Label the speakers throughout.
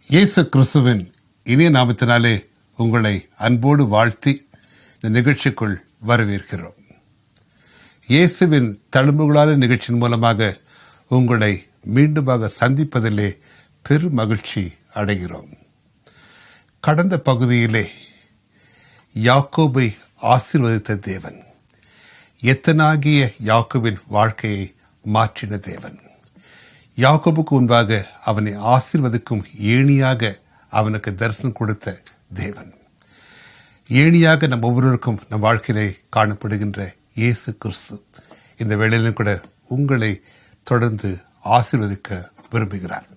Speaker 1: இயேசு கிறிஸ்துவின் இனிய நாமத்தினாலே உங்களை அன்போடு வாழ்த்தி இந்த நிகழ்ச்சிக்குள் வரவேற்கிறோம். இயேசுவின் தழும்புகளான நிகழ்ச்சியின் மூலமாக உங்களை மீண்டுமாக சந்திப்பதிலே பெரும் மகிழ்ச்சி அடைகிறோம். கடந்த பகுதியிலே யாக்கோபை ஆசீர்வதித்த தேவன், எத்தனாகிய யாக்கோபின் வாழ்க்கையை மாற்றின தேவன், யாக்கோபுக்கு முன்பாக அவனை ஆசீர்வதிக்கும் ஏணியாக அவனுக்கு தரிசனம் கொடுத்த தேவன், ஏணியாக நம் ஒவ்வொருவருக்கும் நம் வாழ்க்கையிலே காணப்படுகின்ற இயேசு கிறிஸ்து இந்த வேளையிலும் கூட உங்களை தொடர்ந்து ஆசீர்வதிக்க விரும்புகிறார்.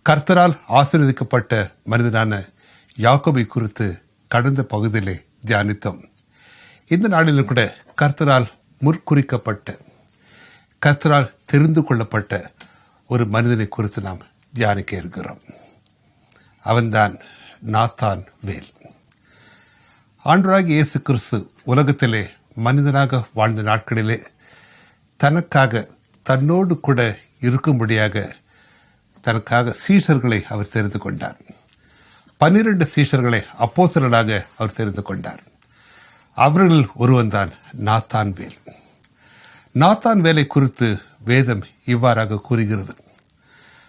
Speaker 1: கர்த்தரால் ஆசீர்வதிக்கப்பட்ட மனிதனான யாக்கோபை குறித்து கடந்த பகுதியிலே தியானித்தோம். இந்த நாளிலும் கூட கர்த்தரால் முற்குறிக்கப்பட்ட, கர்த்தரால் தெரிந்து கொள்ளப்பட்ட ஒரு மனிதனை குறித்து நாம் தியானிக்க இருக்கிறோம். அவன்தான் நாத்தான் வேல். ஆண்டவராகிய இயேசு கிறிஸ்து உலகத்திலே மனிதனாக வாழ்ந்த நாட்களிலே தனக்காக, தன்னோடு கூட இருக்கும்படியாக தனக்காக சீஷர்களை அவர் தெரிந்து கொண்டார். 12 சீஷர்களை அப்போஸ்தலர்களாக அவர் தெரிந்து கொண்டார். அவர்களில் ஒருவன் தான் நாத்தான் வேல். நாத்தான் வேலை குறித்து வேதம் இவ்வாறாக கூறுகிறது.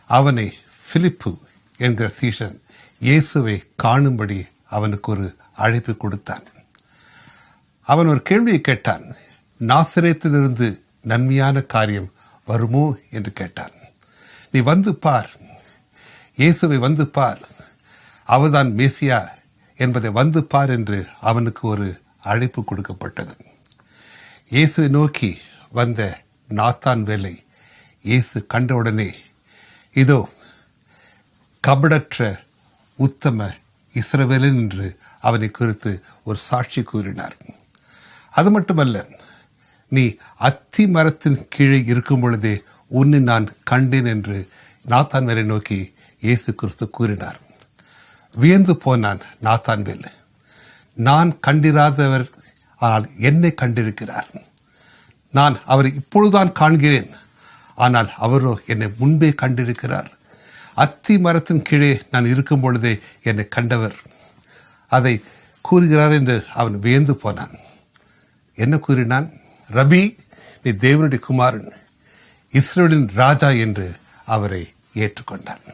Speaker 1: அவனை பிலிப்பு என்கிற சீஷன் இயேசுவை காணும்படி அவனுக்கு ஒரு அழைப்பு கொடுத்தான். அவன் ஒரு கேள்வியை கேட்டான். நாசரேத்திலிருந்து நன்மையான காரியம் வருமோ என்று கேட்டான். நீ வந்து பார், இயேசுவை வந்து பார், அவர்தான் மேசியா என்பதை வந்து பார் என்று அவனுக்கு ஒரு அழைப்பு கொடுக்கப்பட்டது. இயேசுவை நோக்கி வந்த நாத்தான் வேலை இயேசு கண்டவுடனே, இதோ கபடற்ற உத்தம இஸ்ரவேலன் என்று அவனை குறித்து ஒரு சாட்சி கூறினார். அது மட்டுமல்ல, நீ அத்தி மரத்தின் கீழே இருக்கும் பொழுதே உன்னை நான் கண்டேன் என்று நாத்தான் வேலை நோக்கி இயேசு கிறிஸ்து கூறினார். வியந்து போனான் நாத்தான் வேல். நான் கண்டிராதவர் ஆனால் என்னை கண்டிருக்கிறார். நான் அவரை இப்பொழுதுதான் காண்கிறேன், ஆனால் அவரோ என்னை முன்பே கண்டிருக்கிறார். அத்தி மரத்தின் கீழே நான் இருக்கும் பொழுதே என்னை கண்டவர் அதை கூறுகிறார் என்று அவன் வியந்து போனான். என்ன கூறினான்? ரபி, நீ தேவனுடைய குமாரன், இஸ்ரவேலின் ராஜா என்று அவரை ஏற்றுக்கொண்டான்.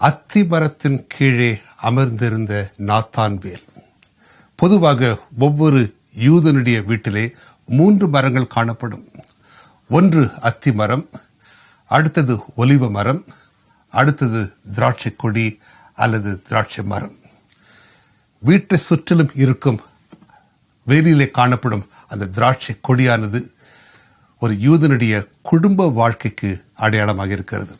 Speaker 1: அத்தி மரத்தின் கீழே அமர்ந்திருந்த நாத்தான் வேல். பொதுவாக ஒவ்வொரு யூதனுடைய வீட்டிலே 3 மரங்கள் காணப்படும். ஒன்று அத்தி மரம், அடுத்தது ஒலிவ மரம், அடுத்தது திராட்சை கொடி அல்லது திராட்சை மரம். வீட்டை சுற்றிலும் இருக்கும் வேலியிலே காணப்படும் அந்த திராட்சை கொடியானது ஒரு யூதனுடைய குடும்ப வாழ்க்கைக்கு அடையாளமாக இருக்கிறது.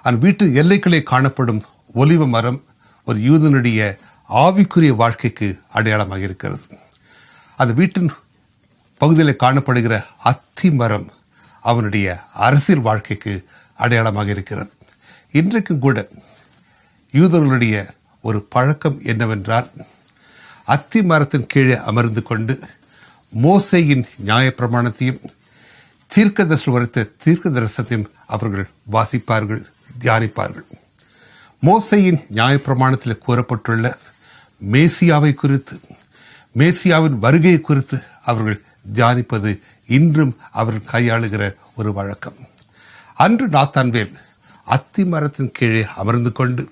Speaker 1: அந்த வீட்டு எல்லைகளே காணப்படும் ஒலிவ மரம் ஒரு யூதனுடைய ஆவிக்குரிய வாழ்க்கைக்கு அடையாளமாக இருக்கிறது. அந்த வீட்டின் பகுதியில் காணப்படுகிற அத்தி மரம் அவனுடைய அரசியல் வாழ்க்கைக்கு அடையாளமாக இருக்கிறது. இன்றைக்கும் கூட யூதர்களுடைய ஒரு பழக்கம் என்னவென்றால், அத்தி மரத்தின் கீழே அமர்ந்து கொண்டு மோசேயின் நியாயப்பிரமாணத்தையும் தீர்க்கதரிசி உரைத்த தீர்க்க தரிசனத்தையும் அவர்கள் வாசிப்பார்கள், தியானிப்பார்கள். மோசேயின் நியாயப்பிரமாணத்தில் கூறப்பட்டுள்ள மேசியாவை குறித்து, மேசியாவின் வருகையை குறித்து அவர்கள் தியானிப்பது இன்றும் அவர்கள் கையாளுகிற ஒரு வழக்கம். அன்று நாத்தான் வேல் அத்தி மரத்தின் கீழே அமர்ந்து கொண்டு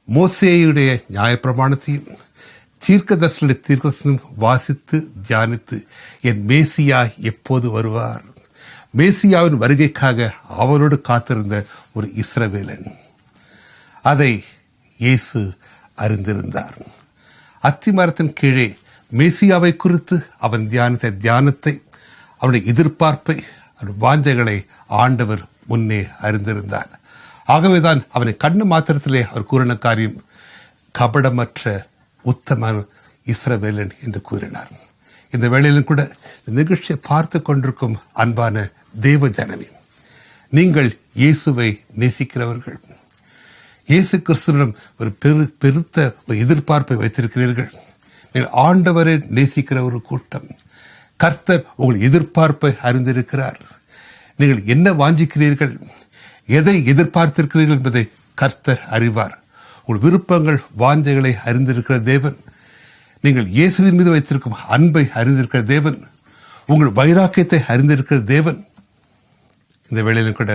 Speaker 1: மோசேயுடைய நியாயப்பிரமாணத்தையும் தீர்க்கதரிசியுடைய தீர்க்கதரிசனம் வாசித்து தியானித்து, என் மேசியா எப்போது வருவார், மேசியாவின் வருகைக்காக அவரோடு காத்திருந்த ஒரு இஸ்ரவேலன். அதை இயேசு அறிந்திருந்தார். அத்தி மரத்தின் கீழே மேசியாவை குறித்து அவன் தியானித்த தியானத்தை, அவனுடைய எதிர்பார்ப்பை, அவன் வாஞ்சைகளை ஆண்டவர் முன்னே அறிந்திருந்தார். ஆகவேதான் அவனை கண்ணு மாத்திரத்திலே அவர் கூறின காரியம், கபடமற்ற உத்தம இஸ்ரவேலன் என்று கூறினார். இந்த வேளையிலும் கூட இந்த நிகழ்ச்சியை பார்த்து கொண்டிருக்கும் அன்பான தேவ ஜனமே, நீங்கள் இயேசுவை நேசிக்கிறவர்கள், இயேசு கிறிஸ்துவிடம் ஒரு பெருத்த ஒரு எதிர்பார்ப்பை வைத்திருக்கிறீர்கள். நீங்கள் ஆண்டவரை நேசிக்கிற ஒரு கூட்டம். கர்த்தர் உங்கள் எதிர்பார்ப்பை அறிந்திருக்கிறார். நீங்கள் என்ன வாஞ்சிக்கிறீர்கள், எதை எதிர்பார்த்திருக்கிறீர்கள் என்பதை கர்த்தர் அறிவார். உங்கள் விருப்பங்கள் வாஞ்சைகளை அறிந்திருக்கிற தேவன், நீங்கள் இயேசுவின் மீது வைத்திருக்கும் அன்பை அறிந்திருக்கிற தேவன், உங்கள் வைராக்கியத்தை அறிந்திருக்கிற தேவன். இந்த வேளையிலும் கூட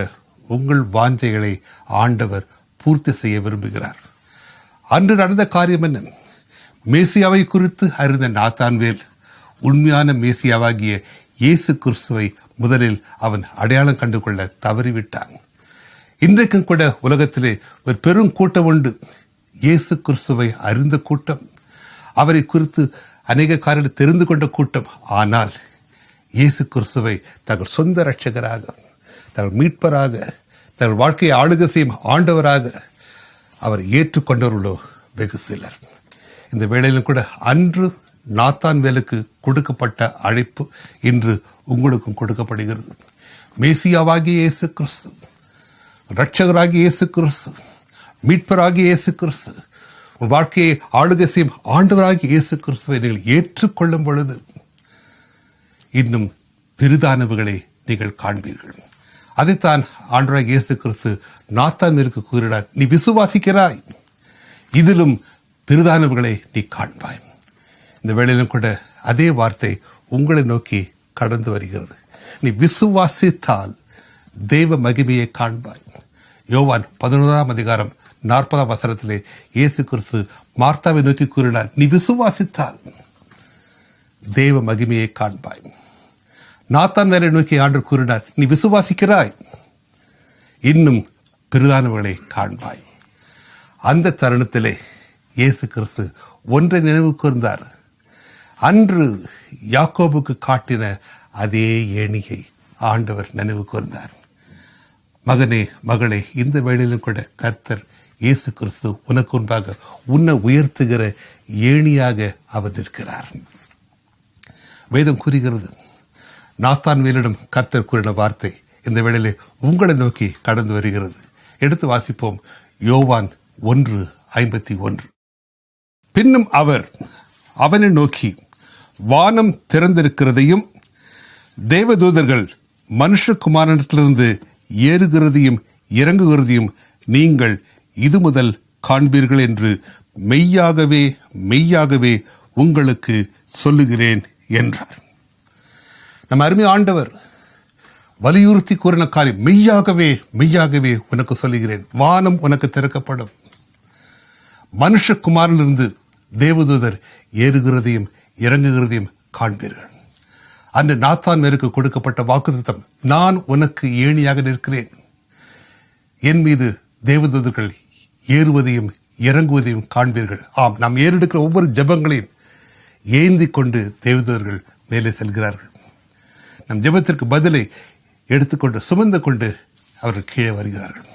Speaker 1: உங்கள் வாஞ்சைகளை ஆண்டவர் பூர்த்தி செய்ய விரும்புகிறார். அன்று நடந்த காரியம் என்ன? மேசியாவை குறித்து அறிந்த நாத்தான்வேல் உண்மையான மேசியாவாகிய இயேசு கிறிஸ்துவை முதலில் அவன் அடையாளம் கண்டு கொள்ள தவறிவிட்டான். இன்றைக்கும் கூட உலகத்திலே ஒரு பெரும் கூட்டம் உண்டு, இயேசு கிறிஸ்துவை அறிந்த கூட்டம், அவரை குறித்து அநேக காரியங்களை தெரிந்து கொண்ட கூட்டம். ஆனால் இயேசு கிறிஸ்துவை தங்கள் சொந்த இரட்சகராக, தங்கள் மீட்பராக, தங்கள் வாழ்க்கையை ஆளுகை செய்யும் ஆண்டவராக அவர் ஏற்றுக்கொண்டவர்களோ வெகு சிலர். இந்த வேளையிலும் கூட அன்று நாத்தான்வேலுக்கு கொடுக்கப்பட்ட அழைப்பு இன்று உங்களுக்கும் கொடுக்கப்படுகிறது. மேசியாவாகிய இயேசு கிறிஸ்து, இரட்சகராகிய இயேசு கிறிஸ்து, மீட்பராகிய இயேசு கிறிஸ்து, உங்கள் வாழ்க்கையை ஆளுகை செய்யும் ஆண்டவராகிய இயேசு கிறிஸ்துவை நீங்கள் ஏற்றுக்கொள்ளும் பொழுது இன்னும் பெரிதானவுகளை நீங்கள் காண்பீர்கள். அதைத்தான் ஆண்டவராகிய இயேசு கிறிஸ்து நாத்தான்வேலுக்கு கூறினார், நீ விசுவாசிக்கிறாய், இதிலும் பெரிதானவுகளை நீ காண்பாய். இந்த வேளையிலும் கூட அதே வார்த்தை உங்களை நோக்கி கடந்து வருகிறது. நீ விசுவாசித்தால் தெய்வ மகிமையை காண்பாய். யோவான் 11:40 இயேசு கிறிஸ்து மார்த்தாவை நோக்கி கூறினார், நீ விசுவாசித்தால் தெய்வ மகிமையை காண்பாய். நாத்தான்வேலை நோக்கி ஆண்டவர் கூறினார், நீ விசுவாசிக்கிறாய், இன்னும் பெரிதானவர்களை காண்பாய். அந்த தருணத்திலே இயேசு கிறிஸ்து ஒன்றை நினைவு கூர்ந்தார். அன்று யாக்கோபுக்கு காட்டின அதே ஏணியை ஆண்டவர் நினைவு கூர்ந்தார். மகனே, மகளே, இந்த வேளையிலும் கூட கர்த்தர் இயேசு கிறிஸ்து உனக்கு முன்பாக உன்னை உயர்த்துகிற ஏணியாக அவர் நிற்கிறார். வேதம் கூறுகிறது, நாத்தான்வேலிடம் கர்த்தர் கூறின வார்த்தை இந்த வேளையிலே உங்களை நோக்கி கடந்து வருகிறது. எடுத்து வாசிப்போம். யோவான் 1:51. பின்னும் அவர் அவனை நோக்கி, வானம் திறந்திருக்கிறதையும் தேவதூதர்கள் மனுஷகுமாரனிடத்திலிருந்து ஏறுகிறதையும் இறங்குகிறதையும் நீங்கள் இது முதல் காண்பீர்கள் என்று மெய்யாகவே மெய்யாகவே உங்களுக்கு சொல்லுகிறேன் என்றார். நம் அருமை ஆண்டவர் வலியுறுத்தி கூறின காரியம், மெய்யாகவே மெய்யாகவே உனக்கு சொல்லுகிறேன், வானம் உனக்கு திறக்கப்படும், மனுஷகுமாரனிலிருந்து தேவதூதர் ஏறுகிறதையும் இறங்குகிறதையும் காண்பீர்கள். அன்று நாத்தான்வேலுக்கு கொடுக்கப்பட்ட வாக்குத்தத்தம், நான் உனக்கு ஏணியாக நிற்கிறேன், என் மீது தேவதூதர்கள் ஏறுவதையும் இறங்குவதையும் காண்பீர்கள். ஆம், நாம் ஏறெடுக்கிற ஒவ்வொரு ஜெபங்களையும் ஏந்தி கொண்டு தேவதூதர்கள் மேலே செல்கிறார்கள். நம் ஜெபத்திற்கு பதிலை எடுத்துக்கொண்டு சுமந்து கொண்டு அவர்கள் கீழே வருகிறார்கள்.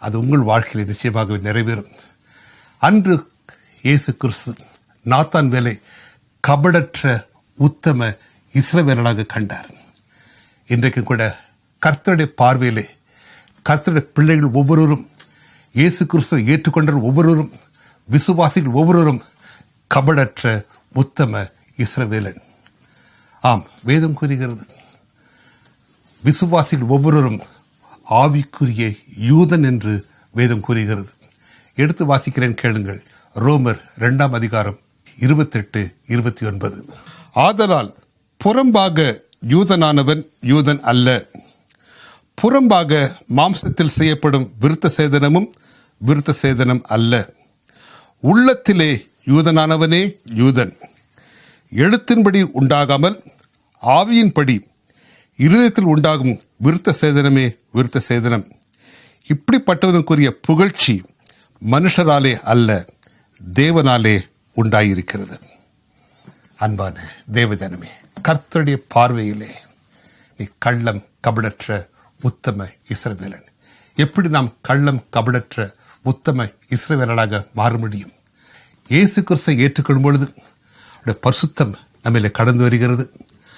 Speaker 1: அது உங்கள் வாழ்க்கையில் நிச்சயமாகவே நிறைவேறும். அன்று இயேசு கிறிஸ்து நாத்தான்வேலை கபடற்ற உத்தம இஸ்ரவேலனாக கண்டார். இன்றைக்கு கூட கர்த்தருடைய பார்வையிலே கர்த்தருடைய பிள்ளைகள் ஒவ்வொருவரும், இயேசு கிறிஸ்துவை ஏற்றுக்கொண்ட ஒவ்வொருவரும், விசுவாசிகள் ஒவ்வொருவரும் கபடற்ற உத்தம இஸ்ரவேலன். ஆம், வேதம் கூறுகிறது, விசுவாசிகள் ஒவ்வொருவரும் ஆவிக்குரிய யூதன் என்று வேதம் கூறுகிறது. எடுத்து வாசிக்கிறேன், கேளுங்கள். ரோமர் 2:28-29. ஆதலால் புறம்பாக யூதனானவன் யூதன் அல்ல, புறம்பாக மாம்சத்தில் செய்யப்படும் விருத்த சேதனமும் விருத்த சேதனம் அல்ல, உள்ளத்திலே யூதனானவனே யூதன், எழுத்தின்படி உண்டாகாமல் ஆவியின்படி இருதயத்தில் உண்டாகும் விருத்த சேதனமே விருத்த சேதனம். இப்படிப்பட்டவனுக்குரிய புகழ்ச்சி மனுஷராலே அல்ல, தேவனாலே உண்டாயிருக்கிறது. அன்பான தேவஜனமே, கர்த்தருடைய பார்வையிலே நீ கள்ளம் கபடற்ற உத்தம இஸ்ரவேலன். எப்படி நாம் கள்ளம் கபடற்ற உத்தம இஸ்ரவேலனாக மாற முடியும்? இயேசு கிறிஸ்துவை ஏற்றுக்கொள்ளும் பொழுது அவருடைய பரிசுத்தம் நம்மிலே கடந்து வருகிறது.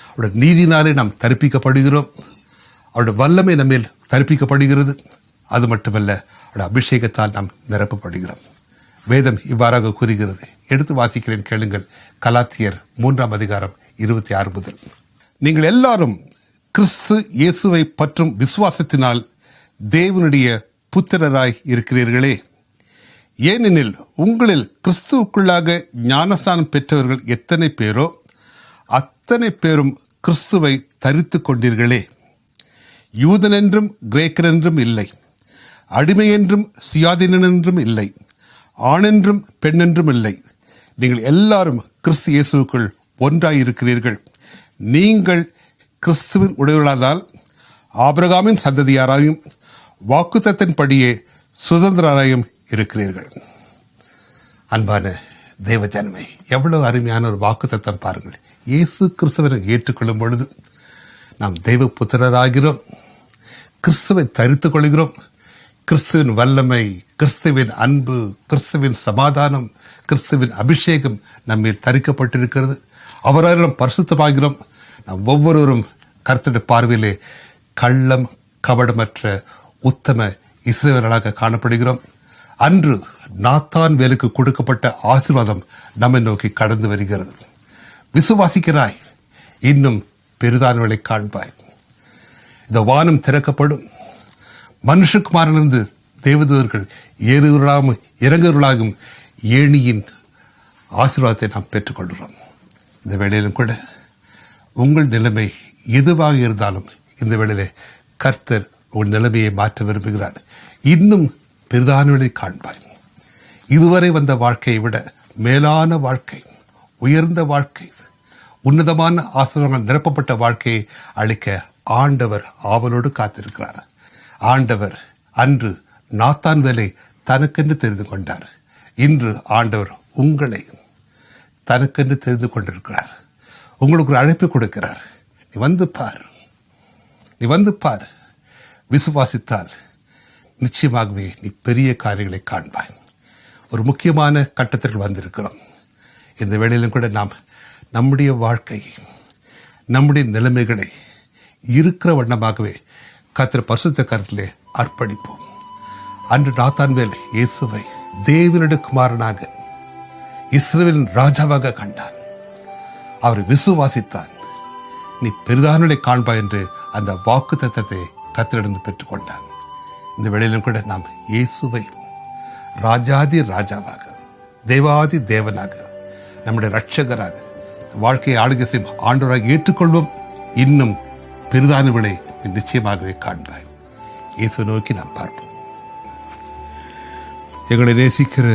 Speaker 1: அவருடைய நீதினாலே நாம் தரிப்பிக்கப்படுகிறோம். அவருடைய வல்லமை நம்மேல் தரிப்பிக்கப்படுகிறது. அது மட்டுமல்ல, அவருடைய அபிஷேகத்தால் நாம் நிரப்பப்படுகிறோம். வேதம் இவ்வாறாக கூறுகிறது. எடுத்து வாசிக்கிறேன், கேளுங்கள். கலாத்தியர் 3:26 நீங்கள் எல்லாரும் கிறிஸ்து இயேசுவை பற்றும் விசுவாசத்தினால் தேவனுடைய புத்திரராய் இருக்கிறீர்களே. ஏனெனில் உங்களில் கிறிஸ்துவுக்குள்ளாக ஞானஸ்நானம் பெற்றவர்கள் எத்தனை பேரோ அத்தனை பேரும் கிறிஸ்துவை தரித்து கொண்டீர்களே. யூதனென்றும் கிரேக்கனென்றும் இல்லை, அடிமையென்றும் சுயாதீனென்றும் இல்லை, ஆணென்றும் பெண்ணென்றும் இல்லை, நீங்கள் எல்லாரும் கிறிஸ்து இயேசுவுக்குள் ஒன்றாயிருக்கிறீர்கள். நீங்கள் கிறிஸ்துவின் உடையவர்களானால் ஆபிரகாமின் சந்ததியாராயும் வாக்குத்தத்தின்படியே சுதந்திரராயும் இருக்கிறீர்கள். அன்பான தெய்வ ஜனமே, எவ்வளவு அருமையான ஒரு வாக்குத்தத்தம் பாருங்கள். இயேசு கிறிஸ்துவனை ஏற்றுக்கொள்ளும் பொழுது நாம் தெய்வ புத்திரராகிறோம், கிறிஸ்துவை தரித்துக் கொள்கிறோம். கிறிஸ்துவின் வல்லமை, கிறிஸ்துவின் அன்பு, கிறிஸ்துவின் சமாதானம், கிறிஸ்துவின் அபிஷேகம் நம்மை தரிக்கப்பட்டிருக்கிறது. அவரால் நாம் பரிசுத்தமாகிறோம். நாம் ஒவ்வொருவரும் கர்த்தருடைய பார்வையிலே கள்ளம் கபடமற்ற உத்தம இஸ்ரவேலர்களாக காணப்படுகிறோம். அன்று நாத்தான் வேலுக்கு கொடுக்கப்பட்ட ஆசீர்வாதம் நம்மை நோக்கி கடந்து வருகிறது. விசுவாசிக்கிறாய், இன்னும் பெரிதானவர்களை காண்பாய். இந்த வானம் திறக்கப்படும், மனுஷகுமாரனிலிருந்து தேவதூதர்கள் ஏறுவர்களாகவும் இறங்குவர்களாகவும் ஏணியின் ஆசீர்வாதத்தை நாம் பெற்றுக்கொள்கிறோம். இந்த வேளையிலும் கூட உங்கள் நிலைமை எதுவாக இருந்தாலும் இந்த வேளையிலே கர்த்தர் உங்கள் நிலைமையை மாற்ற விரும்புகிறார். இன்னும் பெரிதானவர்களை காண்பாய். இதுவரை வந்த வாழ்க்கையை விட மேலான வாழ்க்கை, உயர்ந்த வாழ்க்கை, உன்னதமான ஆசீர்வாதங்கள் நிரப்பப்பட்ட வாழ்க்கையை அளிக்க ஆண்டவர் ஆவலோடு காத்திருக்கிறார். ஆண்டவர் அன்று நாத்தான் வேலை தனக்கென்று தெரிந்து கொண்டார். இன்று ஆண்டவர் உங்களை தனக்கென்று தெரிந்து கொண்டிருக்கிறார். உங்களுக்கு ஒரு அழைப்பு கொடுக்கிறார். நீ வந்து பார், நீ வந்து பார். விசுவாசித்தால் நிச்சயமாகவே நீ பெரிய காரியங்களை காண்பாய். ஒரு முக்கியமான கட்டத்திற்கு வந்திருக்கிறோம். இந்த வேளையிலும் கூட நாம் நம்முடைய வாழ்க்கையை, நம்முடைய நிலைமைகளை இருக்கிற வண்ணமாகவே கர்த்தர் பரிசுத்த கரத்திலே அர்ப்பணிப்போம். அன்று நாத்தான்வேல் இயேசுவை தேவனுடைய குமாரனாக, இஸ்ரவேலின் ராஜாவாக கண்டான். அவர் விசுவாசித்தான். நீ பெரிதானவர்களை காண்பாய் என்று அந்த வாக்கு தத்தத்தை கர்த்தரிடந்து பெற்றுக்கொண்டான். இந்த வேளையிலும் கூட நாம் இயேசுவை ராஜாதி ராஜாவாக, தேவாதி தேவனாக, நம்முடைய இரட்சகராக, வாழ்க்கையை ஆளுகை செய்யும் ஆண்டவராக ஏற்றுக்கொள்வோம். இன்னும் பெரிதானவர்களை நிச்சயமாகவே காண்பாய். இயேசுவை நோக்கி நாம் பார்ப்போம். எங்களை நேசிக்கிற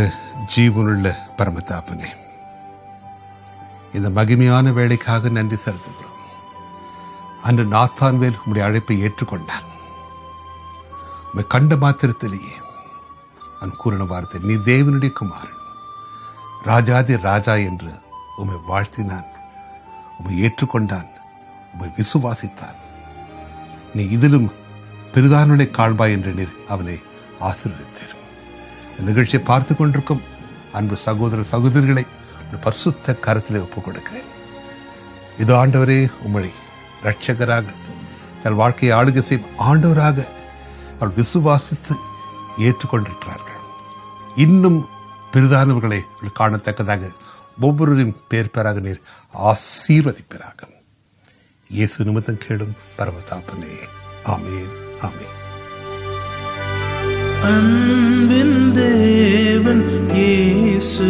Speaker 1: ஜீவனுள்ள பரமதாப்பனே, இந்த மகிமையான வேலைக்காக நன்றி செலுத்துகிறோம். அன்று நாத்தான்வேல் உம்முடைய அழைப்பை ஏற்றுக்கொண்டான். உம்மை கண்ட மாத்திரத்திலேயே அவன் கூறின வார்த்தை, நீ தேவனுடைய குமாரன், ராஜாதி ராஜா என்று உம்மை வாழ்த்தினான். உம்மை ஏற்றுக்கொண்டான், உம்மை விசுவாசித்தான். நீ இதிலும் பெரிதானவர்களை காண்பாய் என்று நீர் அவனை ஆசீர்வதித்தீர். இந்த நிகழ்ச்சியை பார்த்து கொண்டிருக்கும் அன்பு சகோதர சகோதரிகளை பரிசுத்த கரத்திலே ஒப்புக் கொடுக்கிறேன். இது ஆண்டவரே உம்மை இரட்சகராக, தன் வாழ்க்கையை ஆளுகை செய்யும் ஆண்டவராக அவள் விசுவாசித்து ஏற்றுக்கொண்டிருக்கிறார்கள். இன்னும் பெரிதானவர்களை காணத்தக்கதாக ஒவ்வொருவரையும் பேர் பேராக நீர் ஆசீர்வதிப்பீராக. இயேசு நிமித்தம் கேளும் பரமதாப்பனே. ஆமென், ஆமென்.
Speaker 2: அன்பின் தேவன் இயேசு